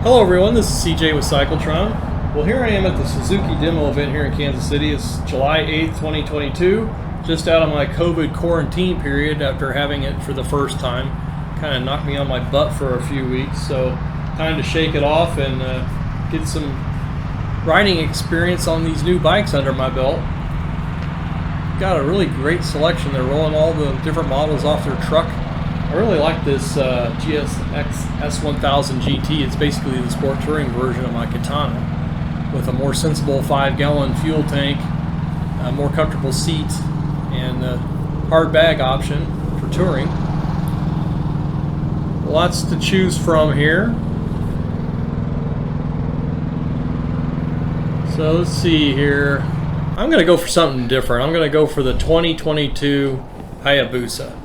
Hello everyone, this is CJ with Cyclotron. Well, here I am at the Suzuki demo event here in Kansas City. It's July 8th, 2022. Just out of my COVID quarantine period after having it for the first time. Kind of knocked me on my butt for a few weeks, so time to shake it off and get some riding experience on these new bikes under my belt. Got a really great selection. They're rolling all the different models off their truck. I really like this GSX S1000 GT. It's basically the sport touring version of my Katana with a more sensible 5-gallon fuel tank, more comfortable seats, and a hard bag option for touring. Lots to choose from here. So let's see here. I'm going to go for something different. I'm going to go for the 2022 Hayabusa.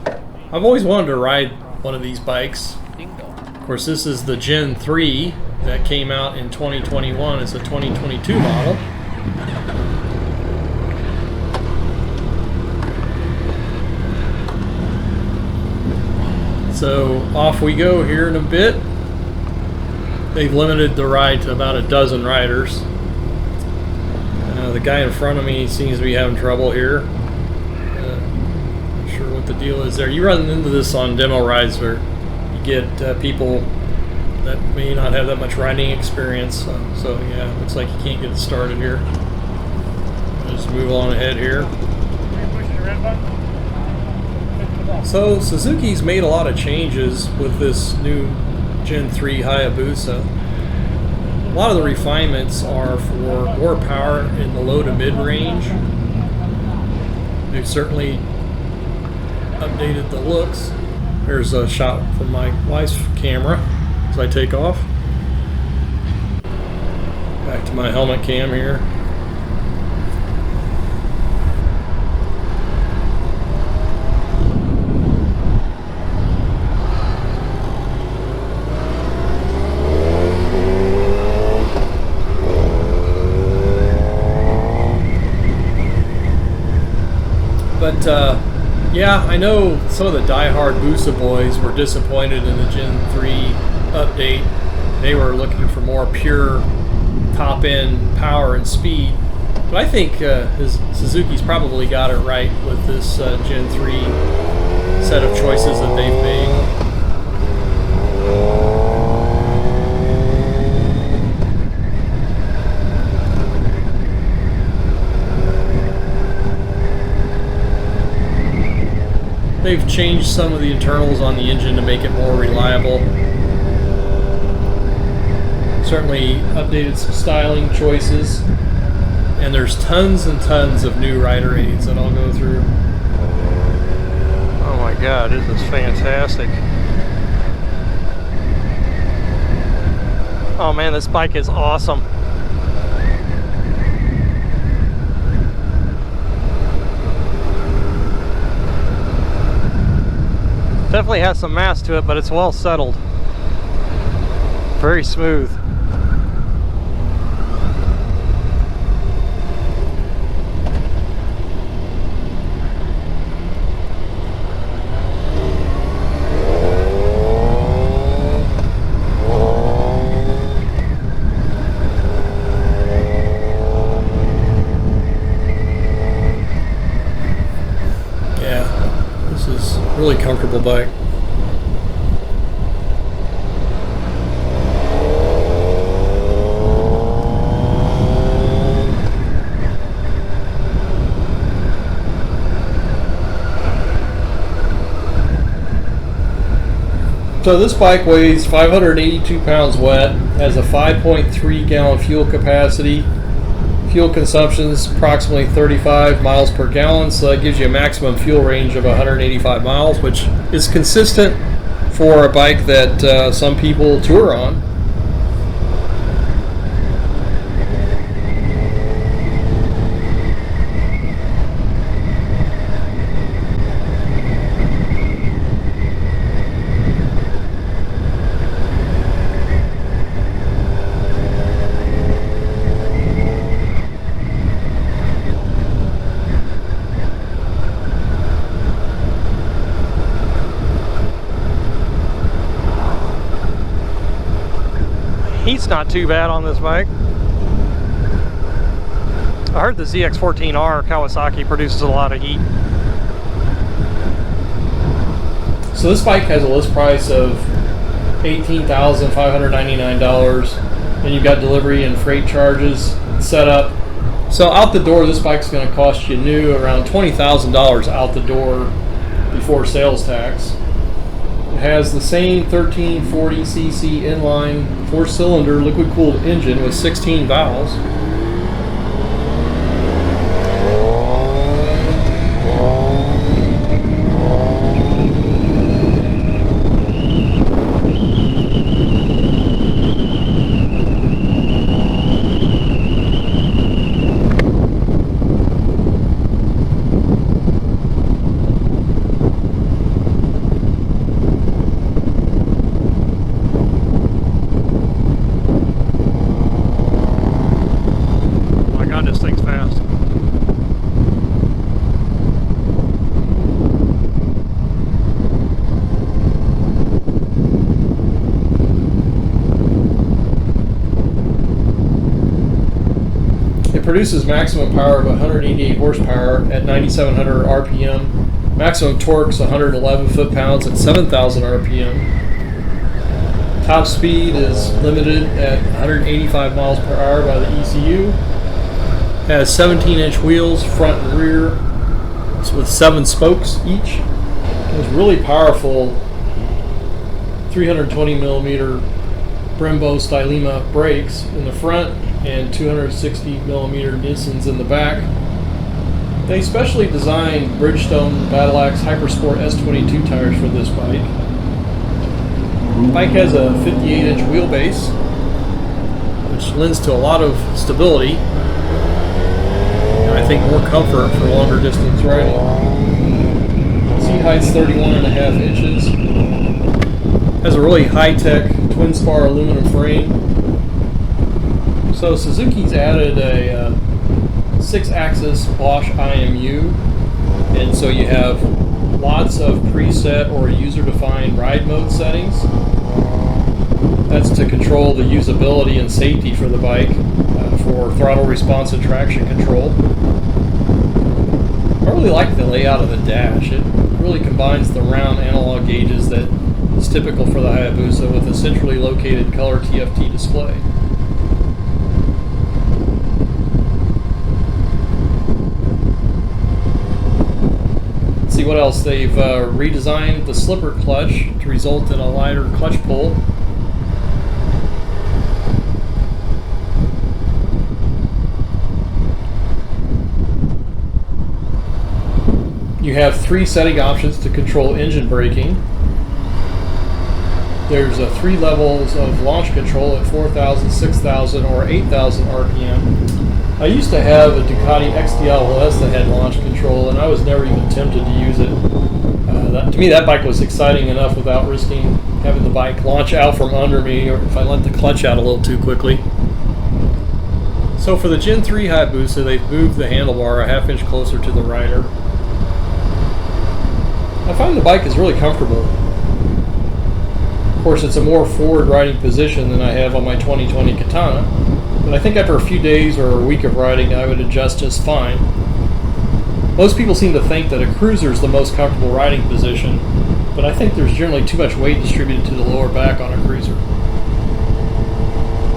I've always wanted to ride one of these bikes. Of course, this is the Gen 3 that came out in 2021. It's a 2022 model. So off we go here in a bit. They've limited the ride to about a dozen riders. The guy in front of me seems to be having trouble here. Not sure what the deal is there. You run into this on demo rides where you get people that may not have that much riding experience. So yeah, looks like you can't get it started here. Just move on ahead here. So Suzuki's made a lot of changes with this new Gen 3 Hayabusa. A lot of the refinements are for more power in the low to mid range. They've certainly updated the looks. Here's a shot from my wife's camera as I take off. Back to my helmet cam here. But yeah, I know some of the die-hard Busa boys were disappointed in the Gen 3 update. They were looking for more pure top-end power and speed. But I think Suzuki's probably got it right with this Gen 3 set of choices that they've made. They've changed some of the internals on the engine to make it more reliable. Certainly updated some styling choices. And there's tons and tons of new rider aids that I'll go through. Oh my God, this is fantastic. Oh man, this bike is awesome. Definitely has some mass to it, but it's well settled. Very smooth. Yeah, this is a really comfortable bike. So this bike weighs 582 pounds wet, has a 5.3 gallon fuel capacity. Fuel consumption is approximately 35 miles per gallon, so that gives you a maximum fuel range of 185 miles, which is consistent for a bike that some people tour on. Heat's not too bad on this bike. I heard the ZX14R Kawasaki produces a lot of heat. So this bike has a list price of $18,599, and you've got delivery and freight charges set up. So out the door, this bike's going to cost you new around $20,000 out the door before sales tax. It has the same 1340cc inline 4-cylinder liquid-cooled engine with 16 valves. This thing's fast. It produces maximum power of 188 horsepower at 9,700 RPM. Maximum torque is 111 foot-pounds at 7,000 RPM. Top speed is limited at 185 miles per hour by the ECU. Has 17-inch wheels, front and rear, with 7 spokes each. It's really powerful 320mm Brembo Stylema brakes in the front and 260mm Nissans in the back. They specially designed Bridgestone Battle Axe Hypersport S22 tires for this bike. The bike has a 58-inch wheelbase, which lends to a lot of stability. I think more comfort for longer distance riding. Seat height's 31.5 inches. Has a really high-tech twin spar aluminum frame. So Suzuki's added a 6-axis Bosch IMU, and so you have lots of preset or user-defined ride mode settings. That's to control the usability and safety for the bike, for throttle response and traction control. I really like the layout of the dash. It really combines the round analog gauges that is typical for the Hayabusa with a centrally located color TFT display. Let's see what else. They've redesigned the slipper clutch to result in a lighter clutch pull. You have 3 setting options to control engine braking. There's 3 levels of launch control at 4,000, 6,000, or 8,000 RPM. I used to have a Ducati XDLS that had launch control, and I was never even tempted to use it. To me, that bike was exciting enough without risking having the bike launch out from under me, or if I let the clutch out a little too quickly. So for the Gen 3 Hayabusa, they've moved the handlebar a half inch closer to the rider. I find the bike is really comfortable. Of course, it's a more forward riding position than I have on my 2020 Katana, but I think after a few days or a week of riding, I would adjust just fine. Most people seem to think that a cruiser is the most comfortable riding position, but I think there's generally too much weight distributed to the lower back on a cruiser.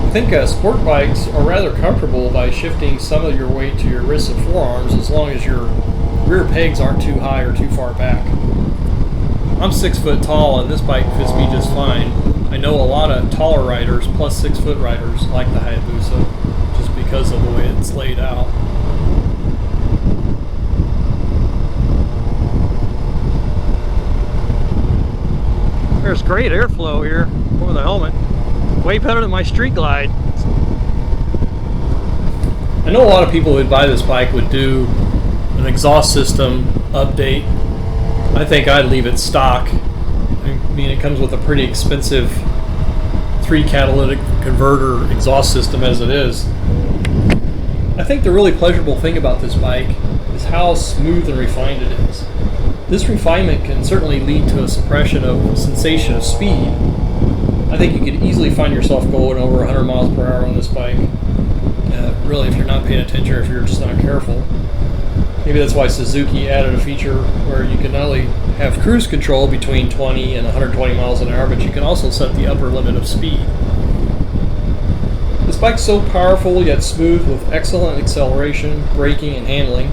I think sport bikes are rather comfortable by shifting some of your weight to your wrists and forearms as long as your rear pegs aren't too high or too far back. I'm 6 foot tall and this bike fits me just fine. I know a lot of taller riders plus 6 foot riders like the Hayabusa just because of the way it's laid out. There's great airflow here over the helmet. Way better than my Street Glide. I know a lot of people who'd buy this bike would do an exhaust system update. I think I'd leave it stock. I mean, it comes with a pretty expensive 3 catalytic converter exhaust system as it is. I think the really pleasurable thing about this bike is how smooth and refined it is. This refinement can certainly lead to a suppression of sensation of speed, I think you could easily find yourself going over 100 miles per hour on this bike. Really, if you're not paying attention or if you're just not careful. Maybe that's why Suzuki added a feature where you can not only have cruise control between 20 and 120 miles an hour, but you can also set the upper limit of speed. This bike's so powerful yet smooth with excellent acceleration, braking, and handling.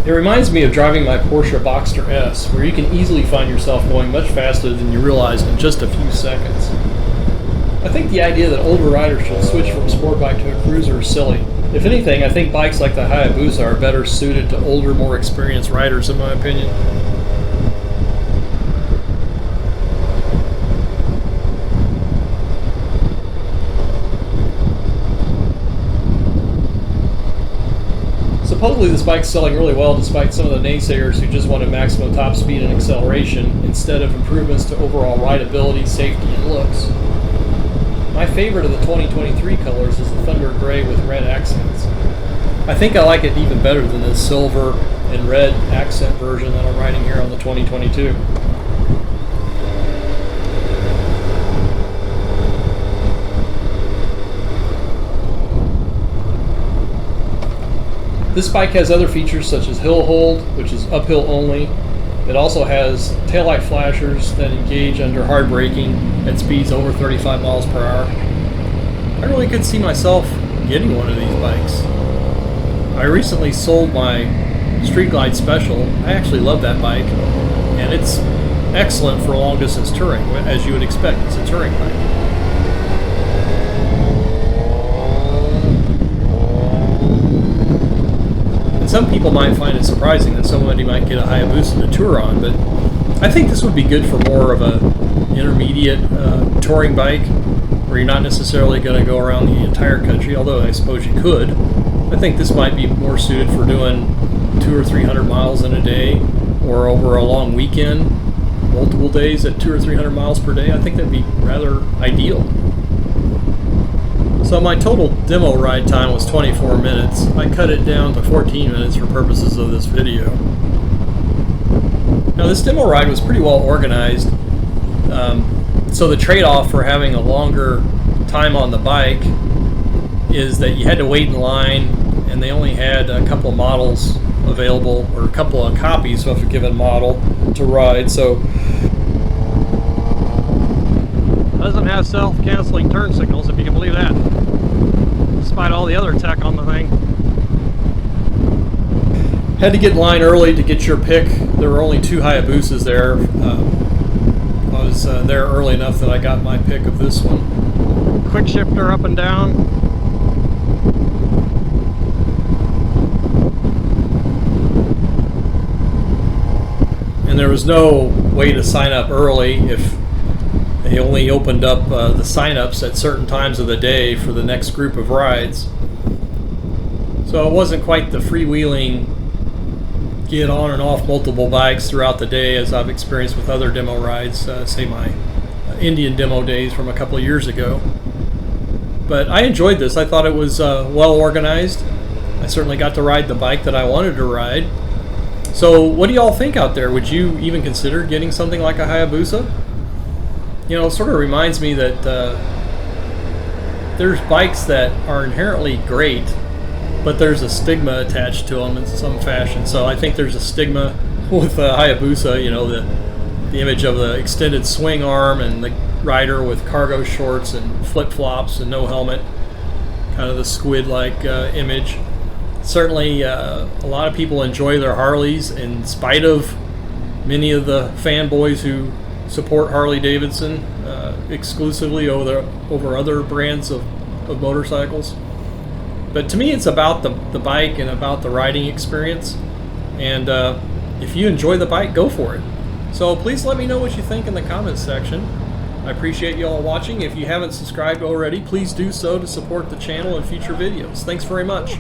It reminds me of driving my Porsche Boxster S, where you can easily find yourself going much faster than you realize in just a few seconds. I think the idea that older riders should switch from a sport bike to a cruiser is silly. If anything, I think bikes like the Hayabusa are better suited to older, more experienced riders, in my opinion. Supposedly this bike's selling really well despite some of the naysayers who just wanted maximum top speed and acceleration instead of improvements to overall rideability, safety, and looks. My favorite of the 2023 colors is the Thunder Gray with red accents. I think I like it even better than the silver and red accent version that I'm riding here on the 2022. This bike has other features such as hill hold, which is uphill only. It also has taillight flashers that engage under hard braking at speeds over 35 miles per hour. I really could see myself getting one of these bikes. I recently sold my Street Glide Special. I actually love that bike, and it's excellent for long distance touring, as you would expect. It's a touring bike. Some people might find it surprising that somebody might get a Hayabusa to tour on, but I think this would be good for more of a intermediate touring bike where you're not necessarily going to go around the entire country, although I suppose you could. I think this might be more suited for doing 200 or 300 miles in a day or over a long weekend, multiple days at 200 or 300 miles per day. I think that'd be rather ideal. So my total demo ride time was 24 minutes. I cut it down to 14 minutes for purposes of this video. Now this demo ride was pretty well organized. So the trade-off for having a longer time on the bike is that you had to wait in line, and they only had a couple of models available, or a couple of copies of a given model to ride. So doesn't have self-canceling turn signals, if you can believe that, despite all the other tech on the thing. Had to get in line early to get your pick. There were only 2 Hayabusas there. I was there early enough that I got my pick of this one. Quick shifter up and down. And there was no way to sign up early. If they only opened up the sign-ups at certain times of the day for the next group of rides. So it wasn't quite the freewheeling get on and off multiple bikes throughout the day as I've experienced with other demo rides, say my Indian demo days from a couple of years ago. But I enjoyed this. I thought it was well organized. I certainly got to ride the bike that I wanted to ride. So what do y'all think out there? Would you even consider getting something like a Hayabusa? You know, it sort of reminds me that there's bikes that are inherently great, but there's a stigma attached to them in some fashion. So I think there's a stigma with Hayabusa, you know, the image of the extended swing arm and the rider with cargo shorts and flip-flops and no helmet, kind of the squid-like image. Certainly a lot of people enjoy their Harleys in spite of many of the fanboys who support Harley-Davidson exclusively over other brands of motorcycles. But to me, it's about the bike and about the riding experience. And if you enjoy the bike, go for it. So please let me know what you think in the comments section. I appreciate you all watching. If you haven't subscribed already, please do so to support the channel and future videos. Thanks very much.